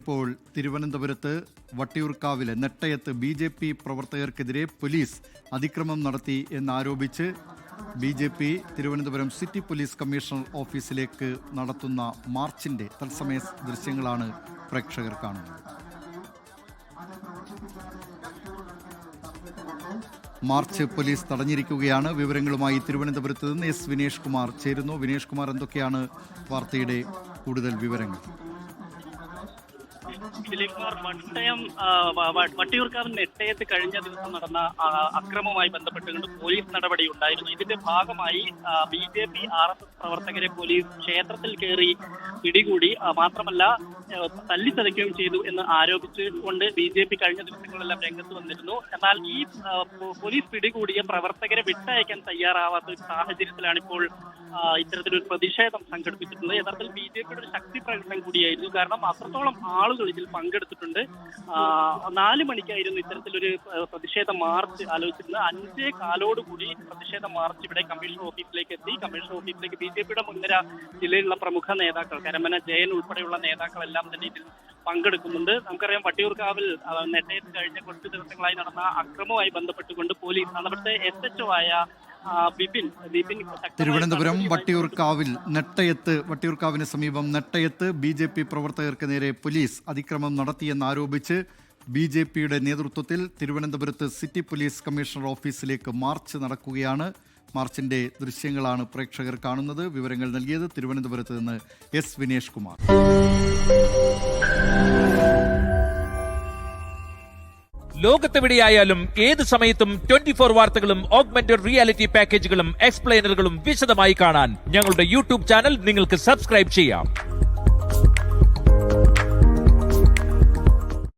ഇപ്പോൾ തിരുവനന്തപുരത്ത് വട്ടിയൂർക്കാവിലെ നെട്ടയത്ത് BJP പ്രവർത്തകർക്കെതിരെ police അതിക്രമം നടത്തി എന്നാരോപിച്ച് BJP Thiruvananthapuram city police commissioner ഓഫീസിലേക്ക് നടത്തുന്ന മാർച്ചിന്റെ തത്സമയ ദൃശ്യങ്ങളാണ് പ്രേക്ഷകർ കാണുന്നത്. മാർച്ച് പോലീസ് തടഞ്ഞിരിക്കുകയാണ്. വിവരങ്ങളുമായി തിരുവനന്തപുരത്ത് നിന്ന് S. വിനേഷ് കുമാർ ചേരുന്നു. വിനേഷ് കുമാർ, എന്തൊക്കെയാണ് വാർത്തയുടെ കൂടുതൽ വിവരങ്ങൾ? വട്ടിയൂർക്കാവ് നെട്ടയത്ത് കഴിഞ്ഞ ദിവസം നടന്ന അക്രമവുമായി ബന്ധപ്പെട്ടുകൊണ്ട് പോലീസ് നടപടി ഉണ്ടായിരുന്നു. ഇതിന്റെ ഭാഗമായി BJP RSS പ്രവർത്തകരെ പോലീസ് ക്ഷേത്രത്തിൽ കയറി പിടികൂടി, മാത്രമല്ല തല്ലിച്ചതയ്ക്കുകയും ചെയ്തു എന്ന് ആരോപിച്ചുകൊണ്ട് BJP കഴിഞ്ഞ ദിവസങ്ങളെല്ലാം രംഗത്ത് വന്നിരുന്നു. എന്നാൽ ഈ പോലീസ് പിടികൂടിയ പ്രവർത്തകരെ വിട്ടയക്കാൻ തയ്യാറാവാത്ത ഒരു സാഹചര്യത്തിലാണ് ഇപ്പോൾ ഇത്തരത്തിലൊരു പ്രതിഷേധം സംഘടിപ്പിച്ചിട്ടുള്ളത്. യഥാർത്ഥത്തിൽ BJPയുടെ ഒരു ശക്തി പ്രകടനം കൂടിയായിരുന്നു. കാരണം അത്രത്തോളം ആളുകൾ ഇതിൽ പങ്കെടുത്തിട്ടുണ്ട്. 4 മണിക്കായിരുന്നു ഇത്തരത്തിലൊരു പ്രതിഷേധ മാർച്ച് ആലോചിച്ചിരുന്നത്. 5:15 പ്രതിഷേധ മാർച്ച് ഇവിടെ കമ്മീഷണർ ഓഫീസിലേക്ക് എത്തി. കമ്മീഷണർ ഓഫീസിലേക്ക് BJPയുടെ മുൻനിര ജില്ലയിലുള്ള പ്രമുഖ നേതാക്കൾ, കരമന ജയൻ ഉൾപ്പെടെയുള്ള നേതാക്കളെല്ലാം തന്നെ ഇതിൽ പങ്കെടുക്കുന്നുണ്ട്. നമുക്കറിയാം, വട്ടിയൂർക്കാവിൽ നെട്ടയത്ത് കഴിഞ്ഞ കുറച്ച് ദിവസങ്ങളായി നടന്ന അക്രമവുമായി ബന്ധപ്പെട്ടുകൊണ്ട് പോലീസ് അവിടുത്തെ SHO ആയ തിരുവനന്തപുരം വട്ടിയൂർക്കാവിന് സമീപം നെട്ടയത്ത് BJP പ്രവർത്തകർക്ക് നേരെ പോലീസ് അതിക്രമം നടത്തിയെന്നാരോപിച്ച് BJPയുടെ നേതൃത്വത്തിൽ തിരുവനന്തപുരത്ത് സിറ്റി പോലീസ് കമ്മീഷണർ ഓഫീസിലേക്ക് മാർച്ച് നടക്കുകയാണ്. മാർച്ചിന്റെ ദൃശ്യങ്ങളാണ് പ്രേക്ഷകർ കാണുന്നത്. വിവരങ്ങൾ നൽകിയത് തിരുവനന്തപുരത്ത് നിന്ന് S. വിനേഷ് കുമാർ. ലോകത്തെവിടെയായാലും ഏത് സമയത്തും 24 വാർത്തകളും ഓഗ്മെന്റഡ് റിയാലിറ്റി പാക്കേജുകളും എക്സ്പ്ലെയിനറുകളും വിശദമായി കാണാൻ ഞങ്ങളുടെ YouTube ചാനൽ നിങ്ങൾക്ക് സബ്സ്ക്രൈബ് ചെയ്യാം.